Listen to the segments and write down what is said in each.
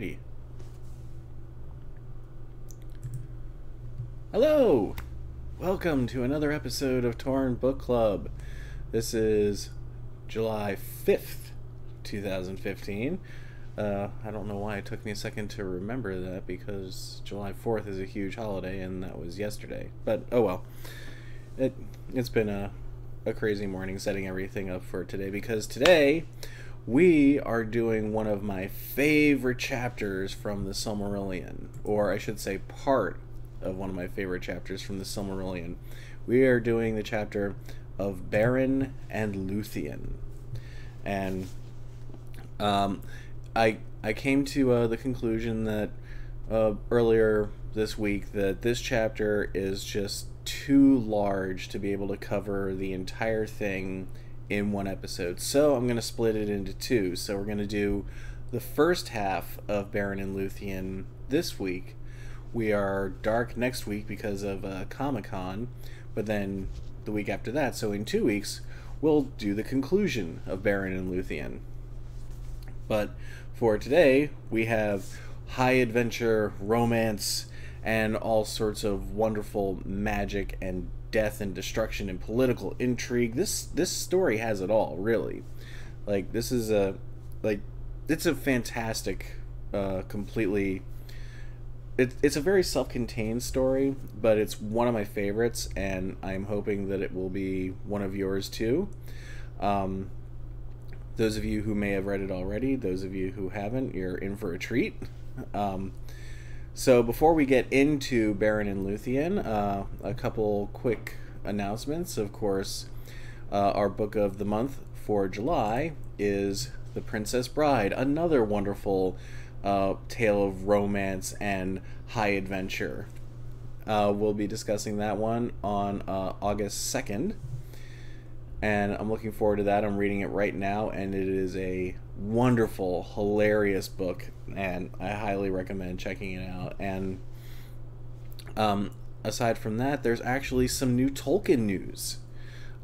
Alrighty. Hello! Welcome to another episode of Torn Book Club. This is July 5th, 2015. I don't know why it took me a second to remember that, because July 4th is a huge holiday and that was yesterday. But, oh well. It's been a crazy morning setting everything up for today, because today we are doing one of my favorite chapters from the Silmarillion, or I should say part of one of my favorite chapters from the Silmarillion. We are doing the chapter of Beren and Lúthien. And I came to the conclusion that earlier this week that this chapter is just too large to be able to cover the entire thing in one episode. So I'm going to split it into two. So we're going to do the first half of Beren and Lúthien this week. We are dark next week because of Comic-Con, but then the week after that, so in 2 weeks, we'll do the conclusion of Beren and Lúthien. But for today, we have high adventure, romance, and all sorts of wonderful magic and death and destruction and political intrigue. This story has it all, really. Like, this is it's a fantastic, completely. It's a very self-contained story, but it's one of my favorites, and I'm hoping that it will be one of yours too. Those of you who may have read it already, those of you who haven't, you're in for a treat. So before we get into Beren and Lúthien, a couple quick announcements. Of course, our book of the month for July is The Princess Bride, another wonderful tale of romance and high adventure. We'll be discussing that one on August 2nd, and I'm looking forward to that. I'm reading it right now, and it is a wonderful, hilarious book, and I highly recommend checking it out. And aside from that, there's actually some new Tolkien news.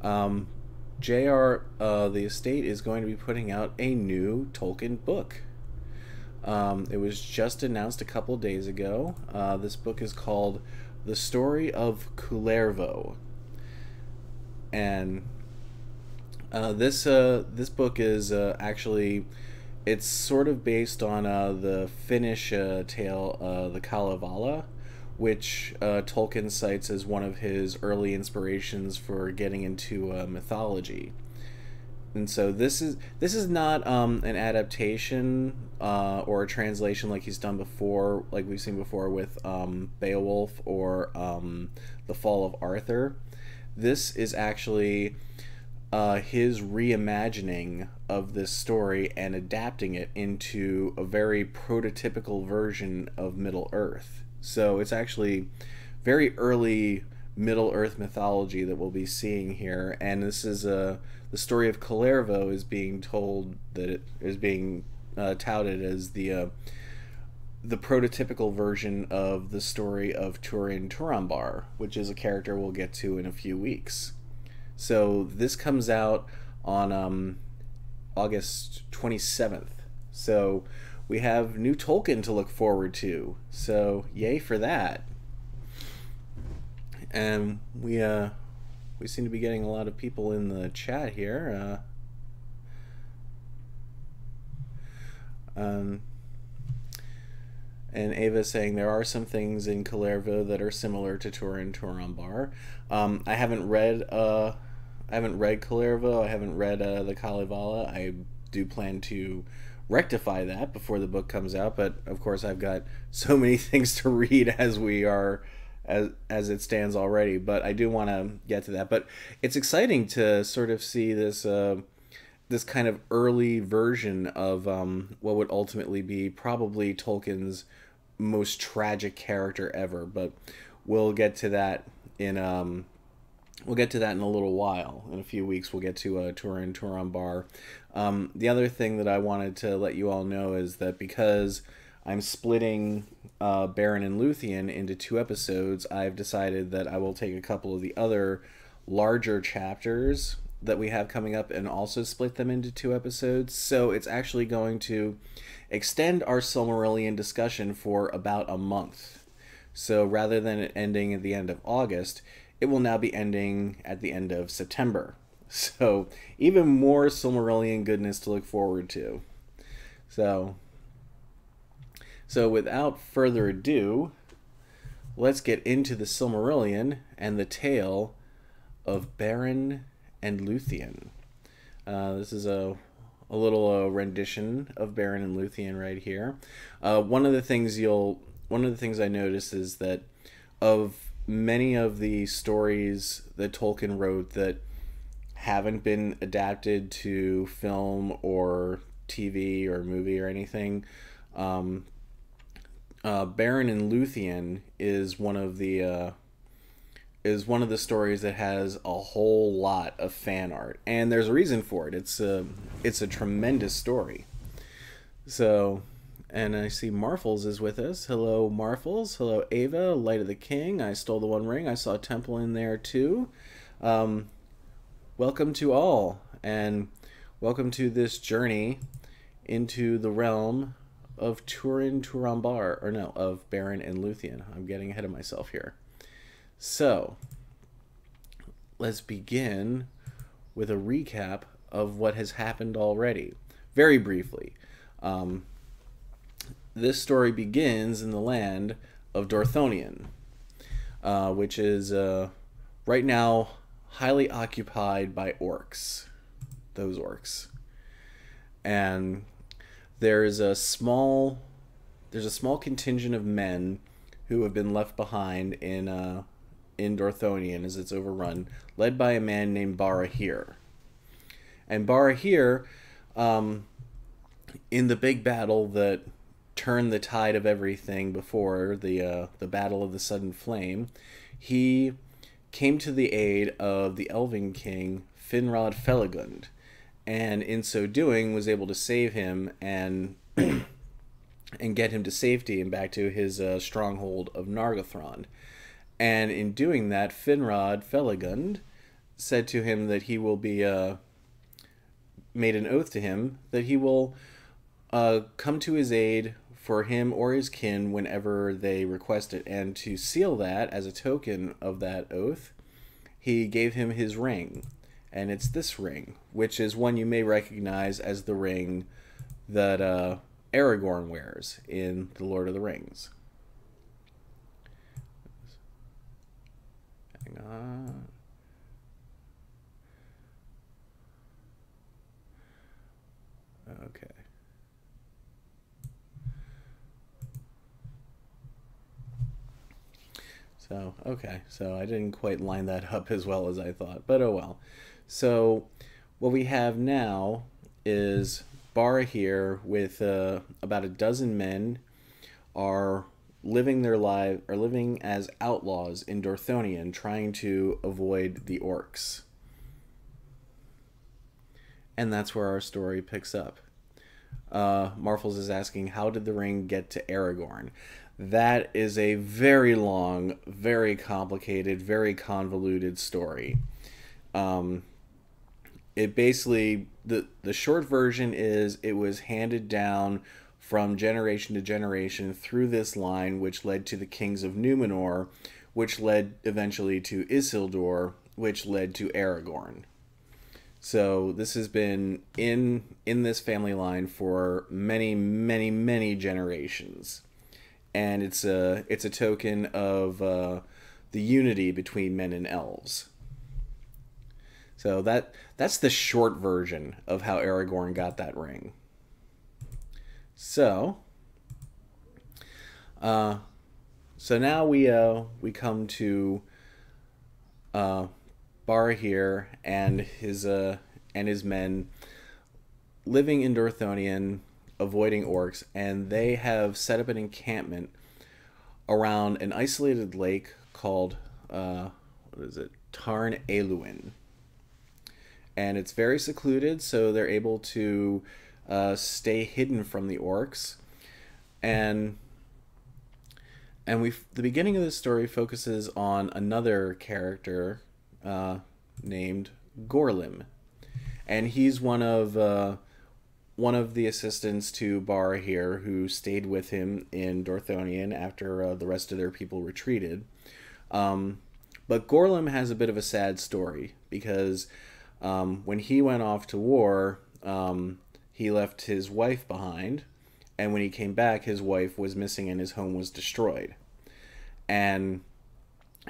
JR, the estate, is going to be putting out a new Tolkien book. It was just announced a couple days ago. This book is called The Story of Kullervo. And this book is actually, it's sort of based on the Finnish tale, the Kalevala, which Tolkien cites as one of his early inspirations for getting into mythology. And so this is not an adaptation or a translation like he's done before, like we've seen before with Beowulf or The Fall of Arthur. This is actually his reimagining of this story and adapting it into a very prototypical version of Middle-earth. So it's actually very early Middle-earth mythology that we'll be seeing here, and this is the story of Kullervo is being told that it is being touted as the prototypical version of the story of Turin Turambar, which is a character we'll get to in a few weeks. So this comes out on August 27th. So we have new Tolkien to look forward to. So yay for that. And we seem to be getting a lot of people in the chat here. And Ava's saying there are some things in Kullervo that are similar to Turin Turambar. I haven't read Kullervo. I haven't read the Kalevala. I do plan to rectify that before the book comes out, but of course I've got so many things to read as it stands already, but I do want to get to that. But it's exciting to sort of see this this kind of early version of what would ultimately be probably Tolkien's most tragic character ever. But we'll get to that in a little while. In a few weeks, we'll get to Turin Turambar. The other thing that I wanted to let you all know is that because I'm splitting Beren and Lúthien into 2 episodes, I've decided that I will take a couple of the other larger chapters that we have coming up and also split them into 2 episodes. So it's actually going to extend our Silmarillion discussion for about a month. So rather than it ending at the end of August, it will now be ending at the end of September. So even more Silmarillion goodness to look forward to. So without further ado, let's get into the Silmarillion and the tale of Beren and Lúthien. This is a little rendition of Beren and Lúthien right here. One of the things I noticed is that of many of the stories that Tolkien wrote that haven't been adapted to film or TV or movie or anything, Beren and Lúthien is one of the stories that has a whole lot of fan art, and there's a reason for it. It's a tremendous story. So, and I see Marfles is with us. Hello, Marfles. Hello, Ava. Light of the King. I stole the One Ring. I saw a temple in there too. Welcome to all, and welcome to this journey into the realm of Turin Turambar, or no, of Beren and Lúthien. I'm getting ahead of myself here. So, let's begin with a recap of what has happened already. Very briefly, this story begins in the land of Dorthonion, which is right now highly occupied by orcs. Those orcs. And there's a small contingent of men who have been left behind in Dorthonion as it's overrun, led by a man named Barahir. And Barahir, in the big battle that turned the tide of everything before, the Battle of the Sudden Flame, he came to the aid of the Elven King Finrod Felagund, and in so doing was able to save him and get him to safety and back to his stronghold of Nargothrond. And in doing that, Finrod Felagund said to him that he will be made an oath to him that he will come to his aid for him or his kin whenever they request it. And to seal that as a token of that oath, he gave him his ring. And it's this ring, which is one you may recognize as the ring that Aragorn wears in The Lord of the Rings. Hang on. Okay. So I didn't quite line that up as well as I thought, but oh well. So what we have now is Barahir with about a dozen men are living as outlaws in Dorthonion, trying to avoid the orcs. And that's where our story picks up. Marfles is asking, how did the ring get to Aragorn? That is a very long, very complicated, very convoluted story. It basically, the short version is it was handed down from generation to generation through this line, which led to the kings of Númenor, which led eventually to Isildur, which led to Aragorn. So this has been in this family line for many, many, many generations. And it's a token of the unity between men and elves. So that's the short version of how Aragorn got that ring. So now we come to Barahir and his men living in Dorthonion, avoiding orcs, and they have set up an encampment around an isolated lake called Tarn Eluin. And it's very secluded, so they're able to stay hidden from the orcs. And the beginning of the story focuses on another character named Gorlim, and he's one of the assistants to Barahir who stayed with him in Dorthonion after the rest of their people retreated. But Gorlim has a bit of a sad story because when he went off to war, he left his wife behind, and when he came back, his wife was missing and his home was destroyed. And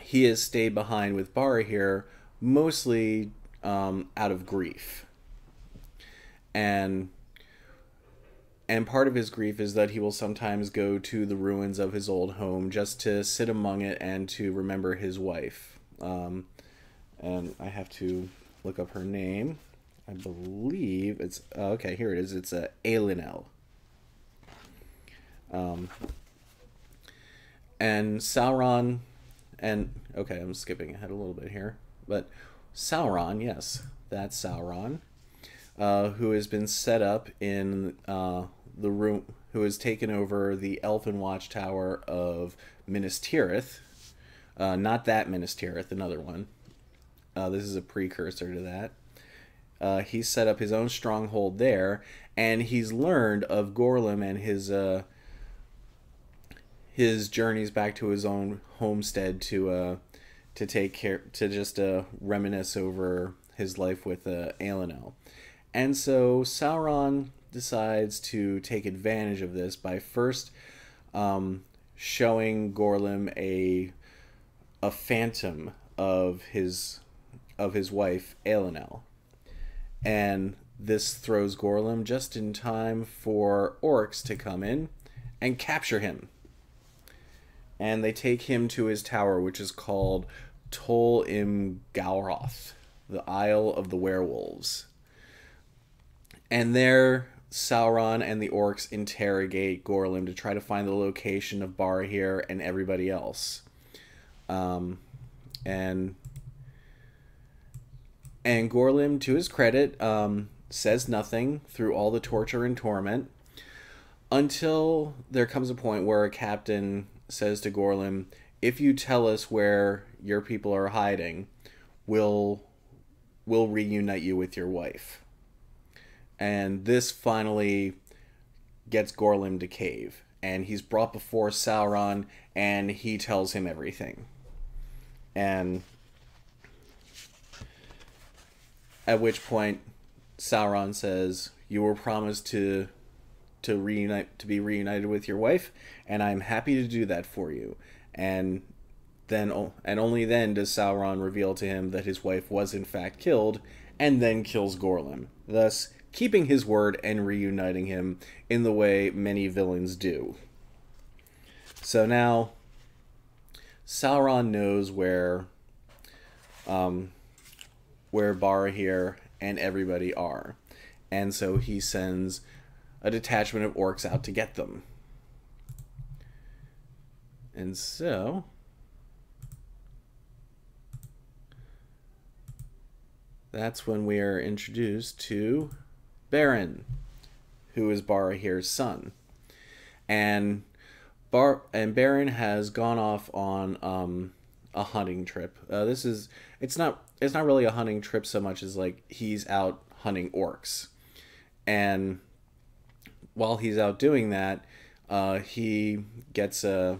he has stayed behind with Barahir mostly out of grief. And part of his grief is that he will sometimes go to the ruins of his old home just to sit among it and to remember his wife. And I have to look up her name. I believe it's... okay, here it is. It's Aelinel. And Sauron... and... okay, I'm skipping ahead a little bit here. But Sauron, yes, that's Sauron. Who has been set up in the room, who has taken over the Elfin Watchtower of Minas Tirith. Not that Minas Tirith, another one. This is a precursor to that. He's set up his own stronghold there, and he's learned of Gorlim and his journeys back to his own homestead to take care, to just reminisce over his life with Aelinel. And so Sauron decides to take advantage of this by first showing Gorlim a phantom of his wife Aelinel. And this throws Gorlim just in time for orcs to come in and capture him. And they take him to his tower, which is called Tol Im Galroth, the Isle of the Werewolves. And there, Sauron and the orcs interrogate Gorlim to try to find the location of Barahir and everybody else. And Gorlim, to his credit, says nothing through all the torture and torment until there comes a point where a captain says to Gorlim, "If you tell us where your people are hiding, we'll reunite you with your wife." And this finally gets Gorlim to cave. And he's brought before Sauron, and he tells him everything. And at which point, Sauron says, "You were promised to be reunited with your wife, and I'm happy to do that for you." And only then does Sauron reveal to him that his wife was in fact killed, and then kills Gorlim, thus keeping his word and reuniting him in the way many villains do. So now Sauron knows where Barahir and everybody are, and so he sends a detachment of orcs out to get them. And so that's when we are introduced to Beren, who is Barahir's son. And Beren has gone off on a hunting trip. It's not really a hunting trip so much as like he's out hunting orcs. And while he's out doing that, he gets a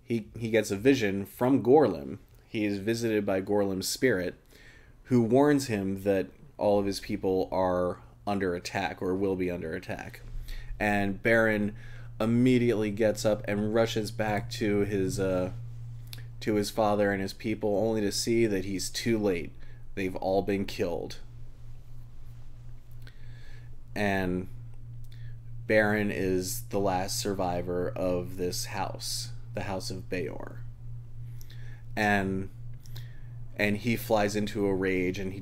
vision from Gorlim. He is visited by Gorlim's spirit, who warns him that all of his people are under attack or will be under attack. And Beren immediately gets up and rushes back to his father and his people, only to see that he's too late. They've all been killed. And Beren is the last survivor of this house, the House of Beor. And he flies into a rage, and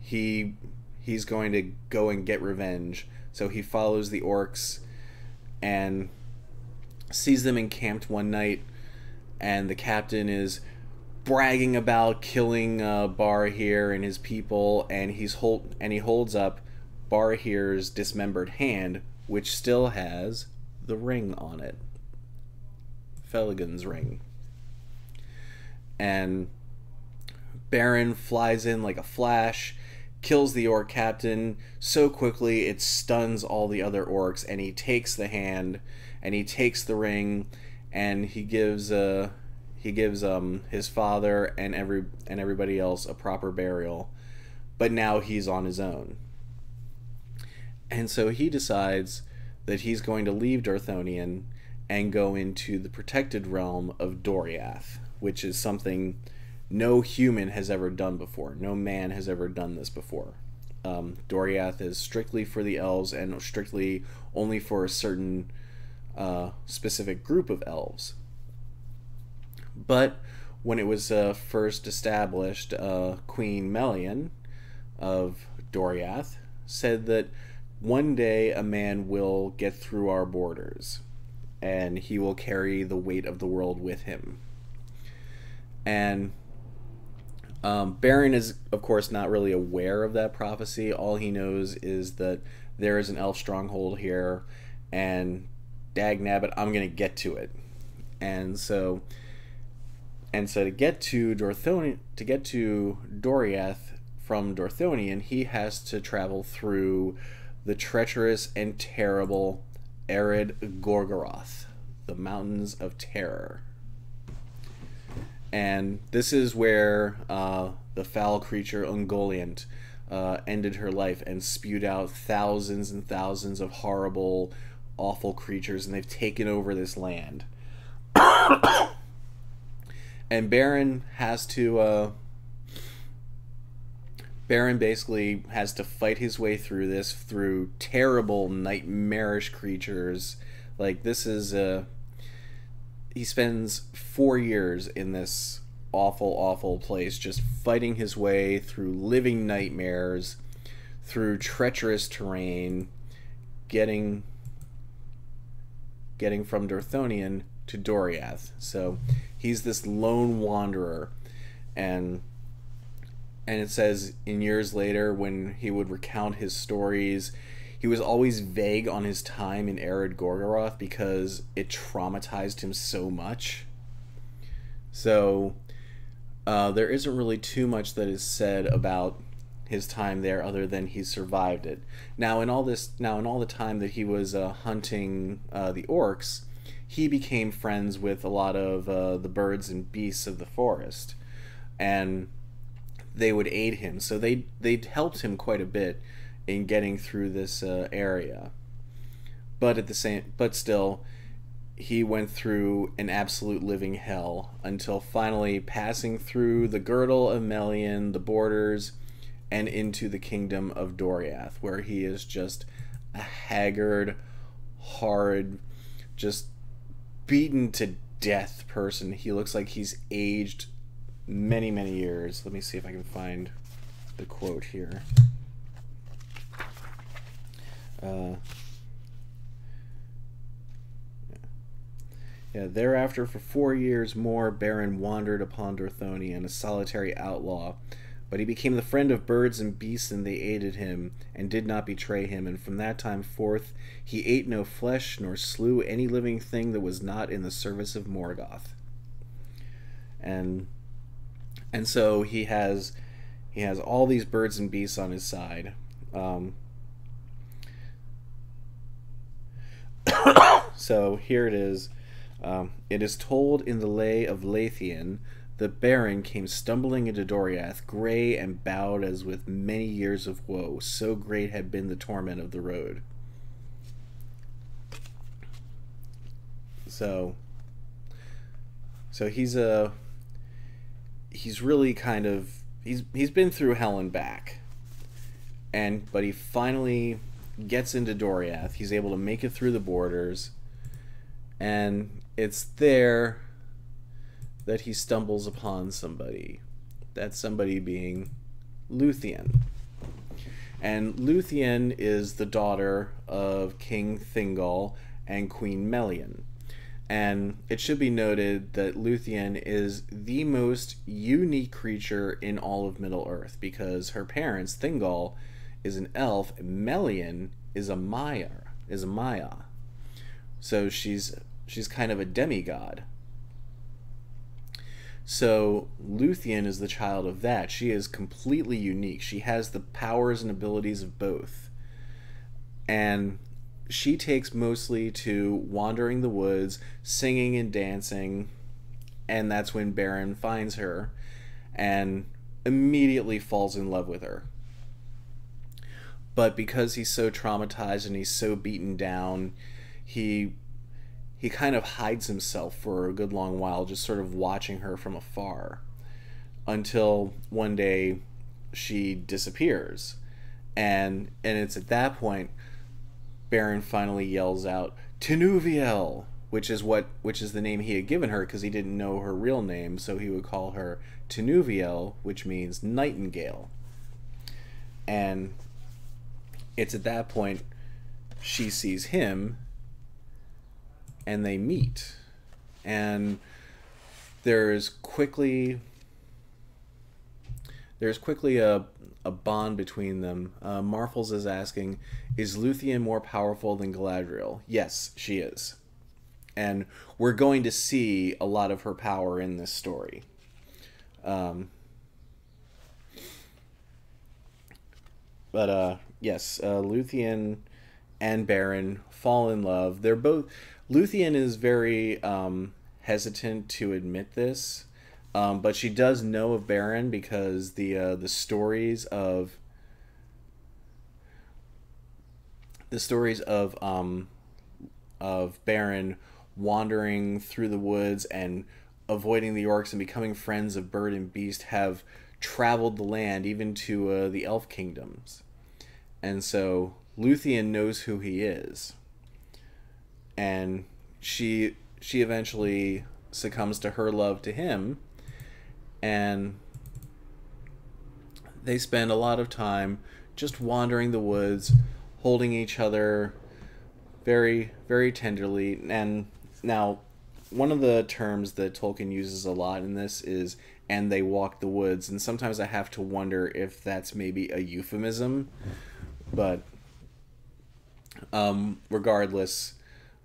he's going to go and get revenge. So he follows the orcs and sees them encamped one night, and the captain is bragging about killing Barahir and his people, and he holds up Barahir's dismembered hand, which still has the ring on it, Felagund's ring. And Beren flies in like a flash, kills the orc captain so quickly it stuns all the other orcs, and he takes the hand and he takes the ring, and he gives his father and everybody else a proper burial. But now he's on his own. And so he decides that he's going to leave Dorthonion and go into the protected realm of Doriath, which is something no human has ever done before. No man has ever done this before. Doriath is strictly for the elves, and strictly only for a certain specific group of elves. But when it was first established, Queen Melian of Doriath said that one day a man will get through our borders, and he will carry the weight of the world with him. And Beren is, of course, not really aware of that prophecy. All he knows is that there is an elf stronghold here, and dagnabbit, I'm going to get to it. And so to get to Doriath from Dorthonion, he has to travel through the treacherous and terrible arid Gorgoroth, the Mountains of Terror. And this is where the foul creature Ungoliant ended her life and spewed out thousands and thousands of horrible, awful creatures, and they've taken over this land. And Beren basically has to fight his way through this, through terrible, nightmarish creatures. Like, this is he spends 4 years in this awful, awful place, just fighting his way through living nightmares, through treacherous terrain, getting from Dorthonion to Doriath. So he's this lone wanderer, and it says in years later, when he would recount his stories, he was always vague on his time in arid Gorgoroth because it traumatized him so much. So there isn't really too much that is said about his time there other than he survived it. Now in all the time that he was hunting the orcs, he became friends with a lot of the birds and beasts of the forest, and they would aid him. So they helped him quite a bit in getting through this area. But still, he went through an absolute living hell until finally passing through the girdle of Melian, the borders, and into the kingdom of Doriath, where he is just a haggard, horrid, just beaten to death person. He looks like he's aged many, many years. Let me see if I can find the quote here. Thereafter, for 4 years more, Beren wandered upon Dorthonion, a solitary outlaw. But he became the friend of birds and beasts, and they aided him, and did not betray him. And from that time forth, he ate no flesh, nor slew any living thing that was not in the service of Morgoth. And so he has all these birds and beasts on his side. So here it is. It is told in the Lay of Lúthien that Beren came stumbling into Doriath, grey and bowed as with many years of woe. So great had been the torment of the road. So he's really kind of he's been through hell and back, but he finally gets into Doriath. He's able to make it through the borders, and it's there that he stumbles upon somebody. That somebody being Lúthien. And Lúthien is the daughter of King Thingol and Queen Melian. And it should be noted that Lúthien is the most unique creature in all of Middle-earth, because her parents, Thingol, is an elf, and Melian is a Maya. So she's kind of a demigod. So Lúthien is the child of that. She is completely unique. She has the powers and abilities of both. And she takes mostly to wandering the woods, singing and dancing, and that's when Beren finds her and immediately falls in love with her. But because he's so traumatized and he's so beaten down, he he kind of hides himself for a good long while, just sort of watching her from afar, until one day she disappears. And it's at that point Beren finally yells out Tinuviel, which is the name he had given her because he didn't know her real name, so he would call her Tinuviel, which means nightingale. And it's at that point she sees him and they meet. And there's quickly a bond between them. Marfels is asking, is Lúthien more powerful than Galadriel? Yes, she is. And we're going to see a lot of her power in this story. Yes, Lúthien and Beren fall in love. They're both... Lúthien is very hesitant to admit this, but she does know of Beren because the stories of Beren wandering through the woods and avoiding the orcs and becoming friends of bird and beast have traveled the land, even to the elf kingdoms. And so Lúthien knows who he is. And she eventually succumbs to her love to him, and they spend a lot of time just wandering the woods, holding each other very, very tenderly. And now, one of the terms that Tolkien uses a lot in this is, and they walk the woods, and sometimes I have to wonder if that's maybe a euphemism, but regardless,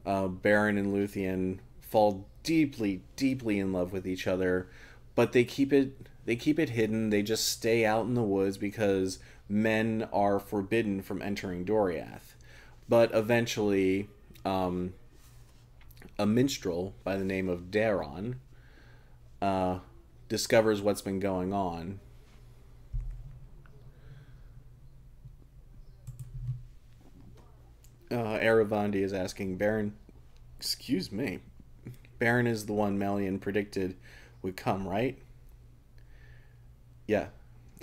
Beren and Lúthien fall deeply, deeply in love with each other, but they keep it hidden. They just stay out in the woods because men are forbidden from entering Doriath. But eventually, a minstrel by the name of Daron discovers what's been going on. Aravandi is asking, Beren, excuse me, Beren is the one Melian predicted would come, right? Yeah.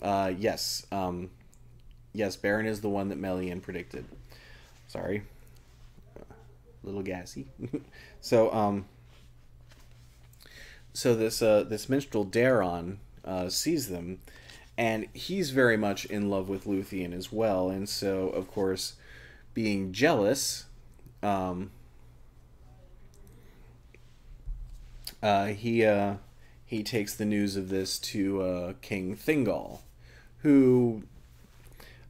Yes. Yes, Beren is the one that Melian predicted. Sorry. A little gassy. So this minstrel Daron sees them, and he's very much in love with Lúthien as well, and so of course, being jealous, he takes the news of this to King Thingol, who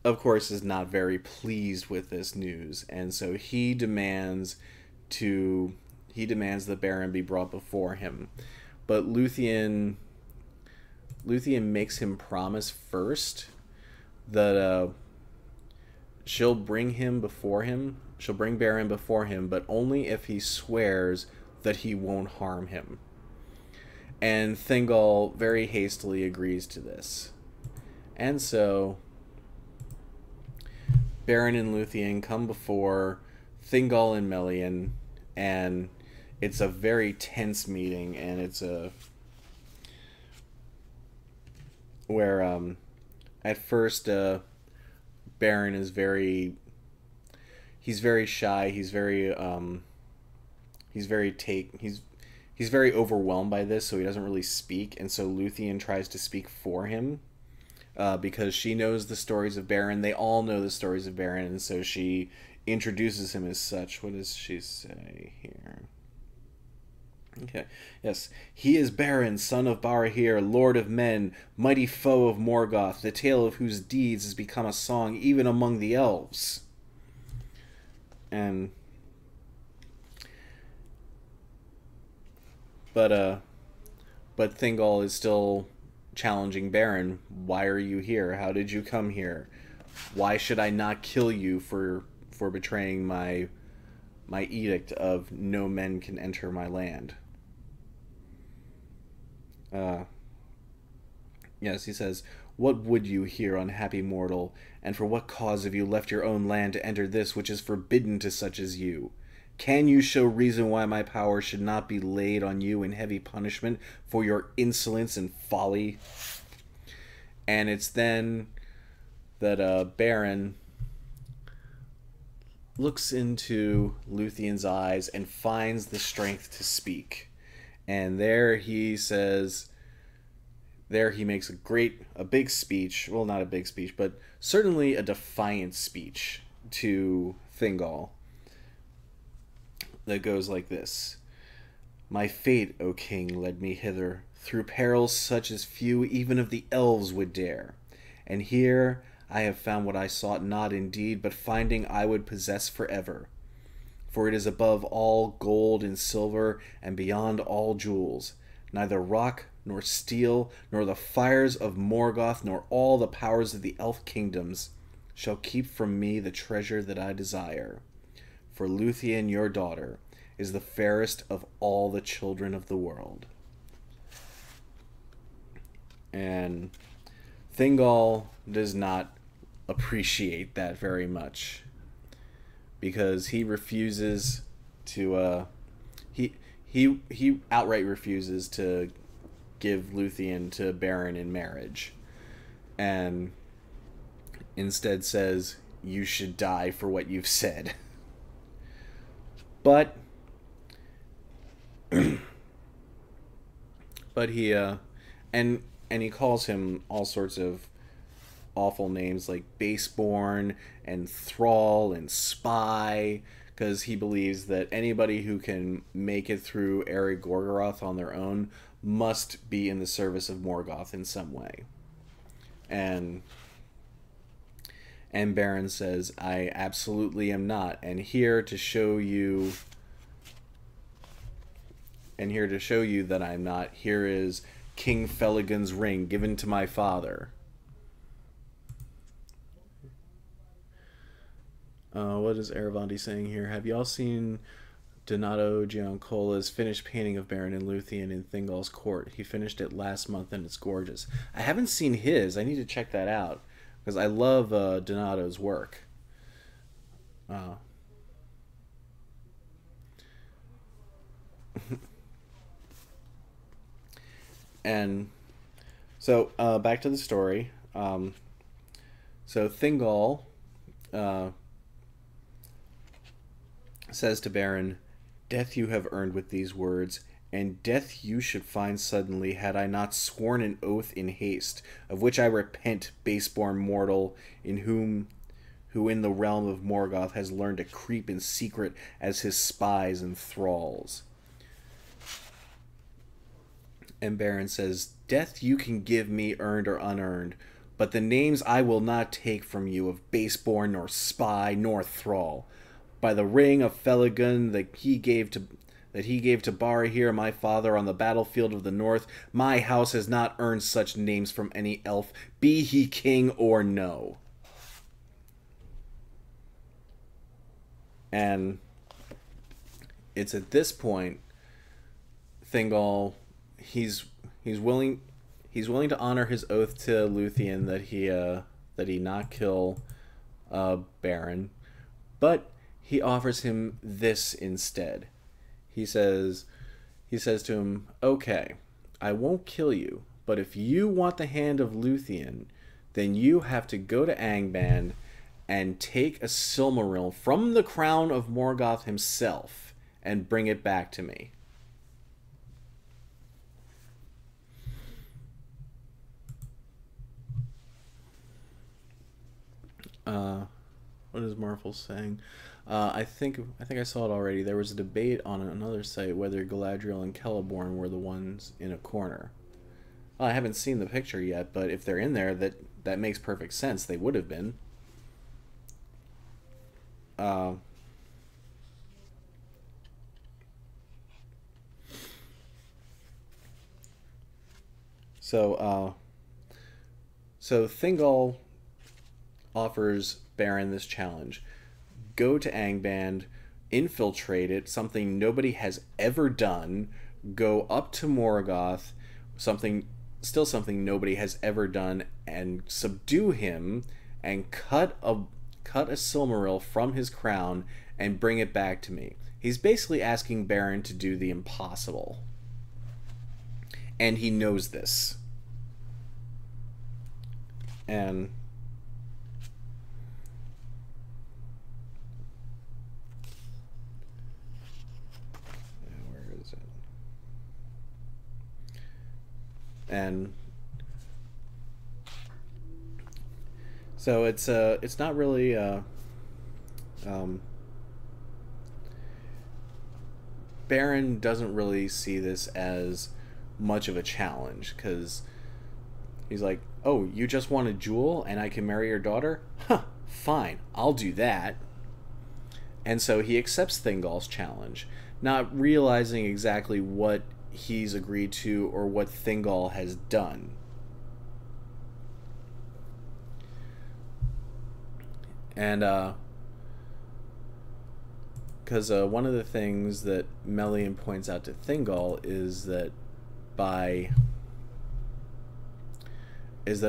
of course is not very pleased with this news, and so he demands that Beren be brought before him. But Lúthien makes him promise first that she'll bring Beren before him, but only if he swears that he won't harm him. And Thingol very hastily agrees to this. And so Beren and Lúthien come before Thingol and Melian, and it's a very tense meeting, and it's where at first Beren is very shy, he's very overwhelmed by this, so he doesn't really speak, and so Lúthien tries to speak for him, because she knows the stories of Beren. They all know the stories of Beren, and so she introduces him as such. What does she say here? Okay, yes. He is Beren, son of Barahir, lord of men, mighty foe of Morgoth, the tale of whose deeds has become a song even among the elves. But Thingol is still challenging Beren. Why are you here? How did you come here? Why should I not kill you for betraying my edict of no men can enter my land? Uh, yes, he says, what would you here, unhappy mortal? And for what cause have you left your own land to enter this which is forbidden to such as you? Can you show reason why my power should not be laid on you in heavy punishment for your insolence and folly? And it's then that Beren looks into Lúthien's eyes and finds the strength to speak. And there he says, there he makes a big speech, well, not a big speech, but certainly a defiant speech to Thingol that goes like this. My fate, O king, led me hither, through perils such as few even of the elves would dare. And here I have found what I sought not indeed, but finding I would possess forever. For it is above all gold and silver, and beyond all jewels. Neither rock, nor steel, nor the fires of Morgoth, nor all the powers of the elf kingdoms shall keep from me the treasure that I desire. For Lúthien, your daughter, is the fairest of all the children of the world. And Thingol does not appreciate that very much, because he refuses to he outright refuses to give Lúthien to Beren in marriage, and instead says, you should die for what you've said. But he and he calls him all sorts of awful names like baseborn and thrall and spy, because he believes that anybody who can make it through Eri Gorgoroth on their own must be in the service of Morgoth in some way. And Beren says, I absolutely am not, and here to show you that I'm not, here is King Felagund's ring given to my father. What is Aravandi saying here? Have y'all seen Donato Giancola's finished painting of Beren and Lúthien in Thingol's court? He finished it last month and it's gorgeous. I haven't seen his. I need to check that out, because I love Donato's work. And so back to the story. So Thingol says to Beren, death you have earned with these words, and death you should find suddenly, had I not sworn an oath in haste, of which I repent, baseborn mortal, who in the realm of Morgoth has learned to creep in secret as his spies and thralls. And Beren says, death you can give me, earned or unearned, but the names I will not take from you of baseborn, nor spy, nor thrall. By the ring of Felagund that he gave to Barahir, my father, on the battlefield of the north, my house has not earned such names from any elf, be he king or no. And it's at this point Thingol, he's willing to honor his oath to Lúthien that he not kill Beren, but he offers him this instead. He says to him, okay, I won't kill you, but if you want the hand of Lúthien, then you have to go to Angband and take a Silmarillion from the crown of Morgoth himself and bring it back to me. What is Marvel saying? I think I saw it already. There was a debate on another site whether Galadriel and Celeborn were the ones in a corner. Well, I haven't seen the picture yet, but if they're in there, that makes perfect sense. They would have been. So, so Thingol offers Beren this challenge: go to Angband, infiltrate it, something nobody has ever done. Go up to Morgoth, something nobody has ever done, and subdue him, and cut a Silmaril from his crown and bring it back to me. He's basically asking Beren to do the impossible, and he knows this. And where is it? And so it's not really Beren doesn't really see this as much of a challenge, because he's like, oh, you just want a jewel and I can marry your daughter? Huh, fine, I'll do that. And so he accepts Thingol's challenge, not realizing exactly what he's agreed to or what Thingol has done. And because one of the things that Melian points out to Thingol is that by his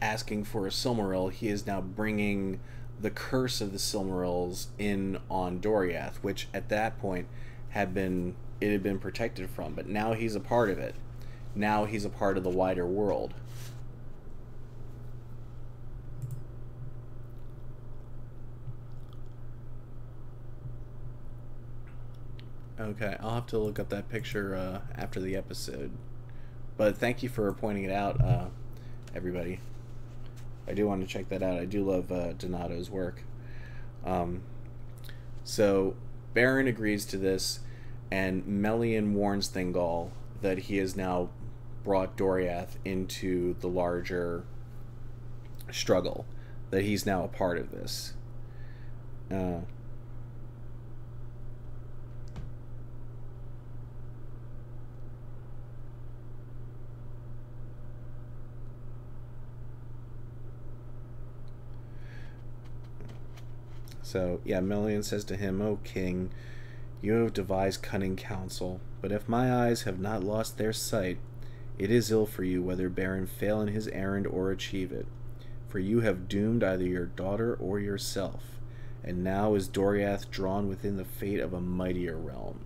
asking for a Silmaril, he is now bringing the curse of the Silmarils in on Doriath, which at that point had been protected from, but now he's a part of it. Now he's a part of the wider world. Okay, I'll have to look up that picture after the episode. But thank you for pointing it out, everybody. I do want to check that out. I do love Donato's work. So Beren agrees to this, and Melian warns Thingol that he has now brought Doriath into the larger struggle, that he's now a part of this. So, yeah, Melian says to him, O king, you have devised cunning counsel, but if my eyes have not lost their sight, it is ill for you whether Beren fail in his errand or achieve it. For you have doomed either your daughter or yourself, and now is Doriath drawn within the fate of a mightier realm.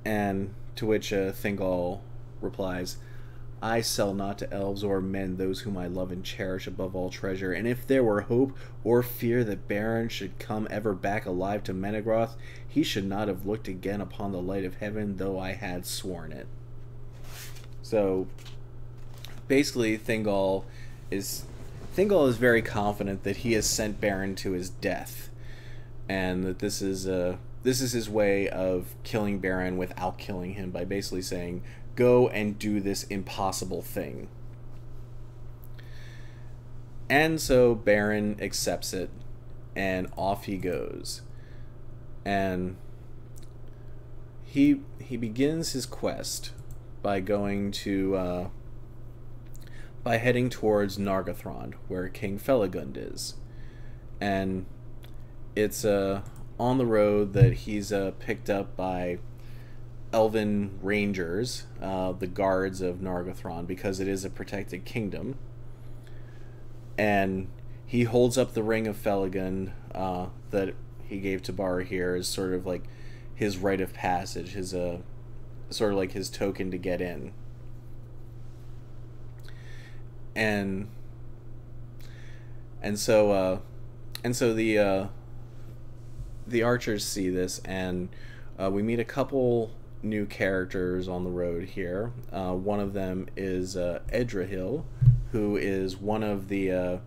And to which Thingol replies, I sell not to elves or men those whom I love and cherish above all treasure, and if there were hope or fear that Beren should come ever back alive to Menegroth, he should not have looked again upon the light of heaven, though I had sworn it. So, basically, Thingol is very confident that he has sent Beren to his death, and that this is his way of killing Beren without killing him, by basically saying, go and do this impossible thing. And so Beren accepts it, and off he goes. And he begins his quest by going to by heading towards Nargothrond, where King Felagund is. And it's on the road that he's picked up by elven rangers, the guards of Nargothrond, because it is a protected kingdom. And he holds up the ring of Felagund that he gave to Barahir as sort of like his rite of passage, his sort of like his token to get in. And so the archers see this, and we meet a couple new characters on the road here. One of them is Edrahil, who is one of the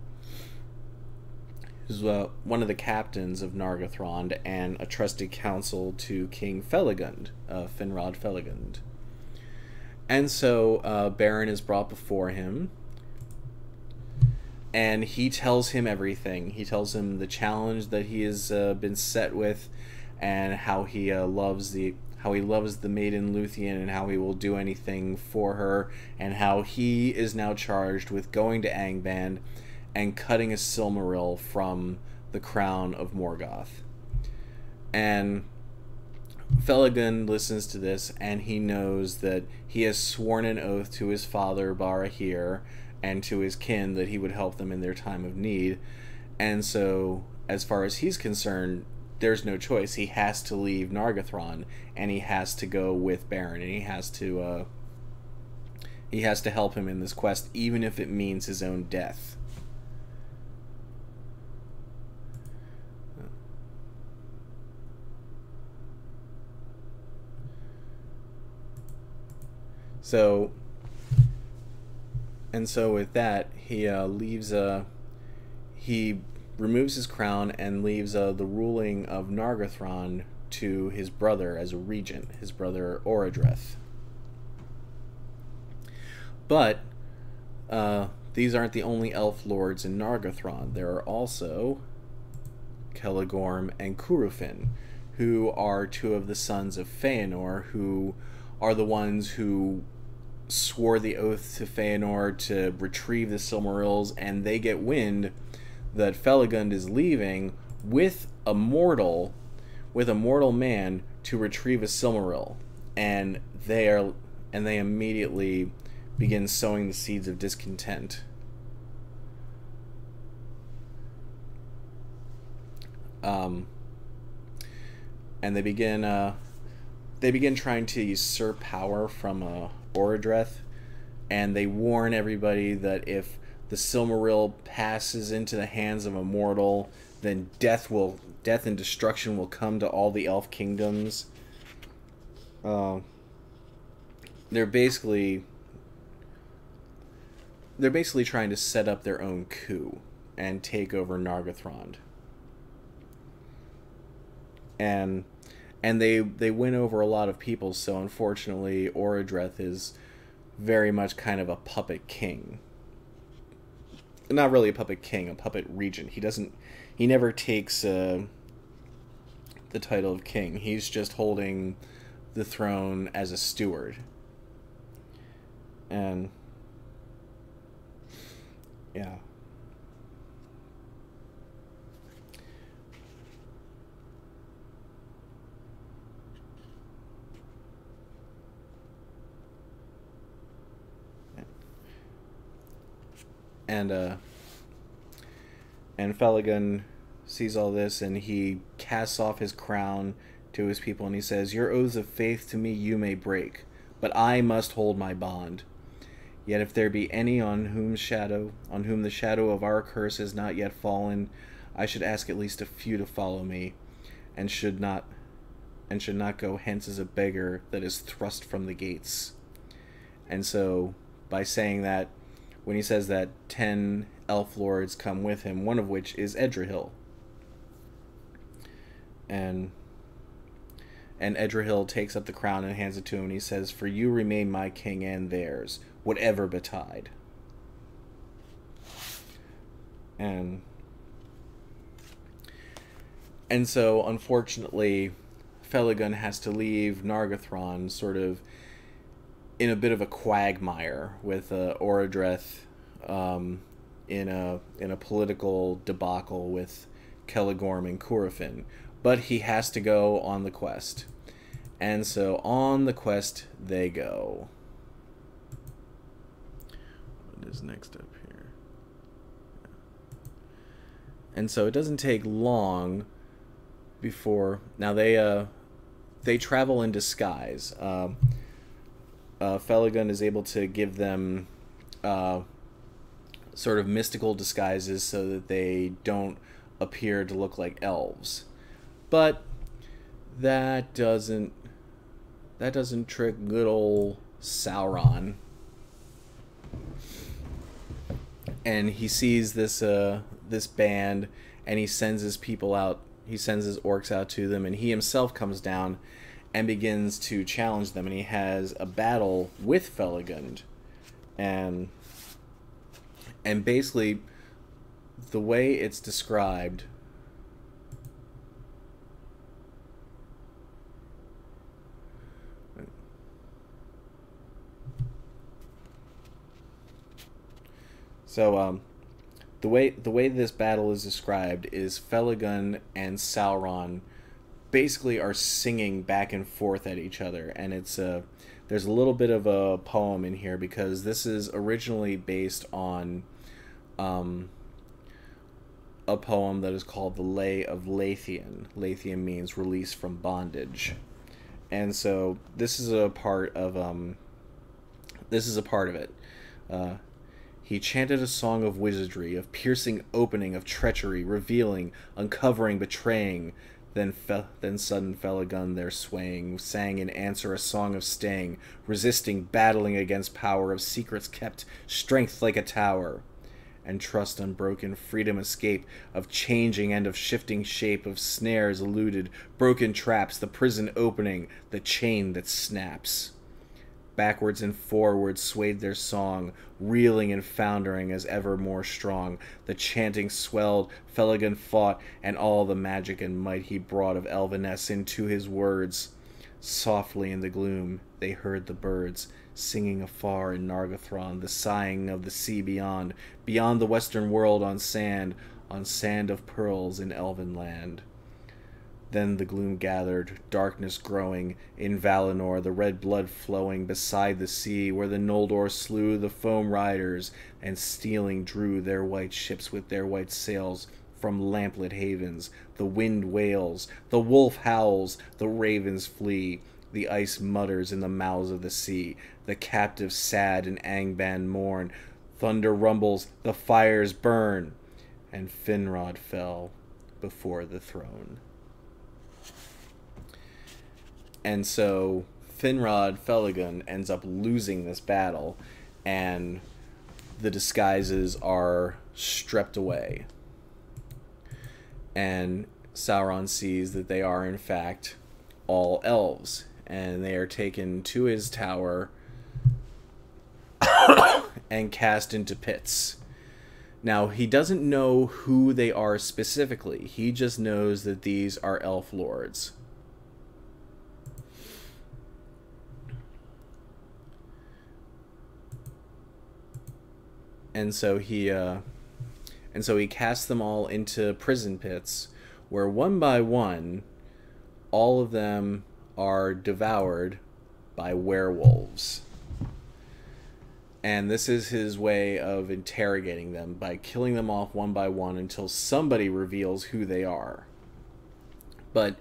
captains of Nargothrond and a trusted counsel to King Felagund, Finrod Felagund. And so Beren is brought before him, and he tells him everything. He tells him the challenge that he has been set with, and how he loves the maiden Lúthien, and how he will do anything for her, and how he is now charged with going to Angband and cutting a Silmaril from the crown of Morgoth. And Felagund listens to this, and he knows that he has sworn an oath to his father Barahir and to his kin that he would help them in their time of need. And so, as far as he's concerned, there's no choice. He has to leave Nargothrond, and he has to go with Beren, and he has to help him in this quest, even if it means his own death. So with that, he he removes his crown and leaves the ruling of Nargothrond to his brother as a regent, his brother Orodreth. But these aren't the only elf lords in Nargothrond. There are also Celegorm and Curufin, who are two of the sons of Feanor, who are the ones who swore the oath to Feanor to retrieve the Silmarils, and they get wind that Felagund is leaving with a mortal man to retrieve a Silmaril, and they immediately begin sowing the seeds of discontent. And they begin trying to usurp power from Orodreth, and they warn everybody that if the Silmaril passes into the hands of a mortal, then death and destruction will come to all the elf kingdoms. They're basically trying to set up their own coup and take over Nargothrond. And they win over a lot of people, so unfortunately Orodreth is very much kind of a puppet king. Not really a puppet king, a puppet regent. He never takes the title of king. He's just holding the throne as a steward. And yeah. And Felagund sees all this, and he casts off his crown to his people, and he says, "Your oaths of faith to me you may break, but I must hold my bond. Yet if there be any on whom the shadow of our curse has not yet fallen, I should ask at least a few to follow me, and should not go hence as a beggar that is thrust from the gates." And so, by saying that, when he says that, 10 elf lords come with him, one of which is Edrahil. And Edrahil takes up the crown and hands it to him, and he says, "For you remain my king and theirs, whatever betide." And so, unfortunately, Felagund has to leave Nargothrond sort of in a bit of a quagmire with Orodreth in a political debacle with Celegorm and Curufin. But he has to go on the quest. And so on the quest they go. What is next up here? And so it doesn't take long before... Now they travel in disguise. Felagund is able to give them sort of mystical disguises so that they don't appear to look like elves. But that doesn't trick good old Sauron. And he sees this band, and he sends his people out. He sends his orcs out to them, and he himself comes down and begins to challenge them. And he has a battle with Felagund, and basically the way it's described. So the way this battle is described is Felagund and Sauron basically are singing back and forth at each other, and it's there's a little bit of a poem in here because this is originally based on a poem that is called the Lay of Lúthien. Lúthien means release from bondage, and so this is a part of it. He chanted a song of wizardry, of piercing opening, of treachery, revealing, uncovering, betraying. Then sudden Felagund there swaying, sang in answer a song of staying, resisting, battling against power, of secrets kept, strength like a tower, and trust unbroken, freedom escape, of changing and of shifting shape, of snares eluded, broken traps, the prison opening, the chain that snaps. Backwards and forwards swayed their song, reeling and foundering as ever more strong. The chanting swelled, Felagund fought, and all the magic and might he brought of Elveness into his words. Softly in the gloom they heard the birds, singing afar in Nargothrond, the sighing of the sea beyond, beyond the western world on sand of pearls in Elven land. Then the gloom gathered, darkness growing, in Valinor the red blood flowing, beside the sea where the Noldor slew the foam riders, and stealing drew their white ships with their white sails from lamplit havens. The wind wails, the wolf howls, the ravens flee, the ice mutters in the mouths of the sea, the captives sad in Angband mourn, thunder rumbles, the fires burn, and Finrod fell before the throne. And so Finrod Felagund ends up losing this battle, and the disguises are stripped away. And Sauron sees that they are in fact all elves, and they are taken to his tower and cast into pits. Now, he doesn't know who they are specifically. He just knows that these are elf lords. And so he casts them all into prison pits, where one by one, all of them are devoured by werewolves. And this is his way of interrogating them, by killing them off one by one until somebody reveals who they are. But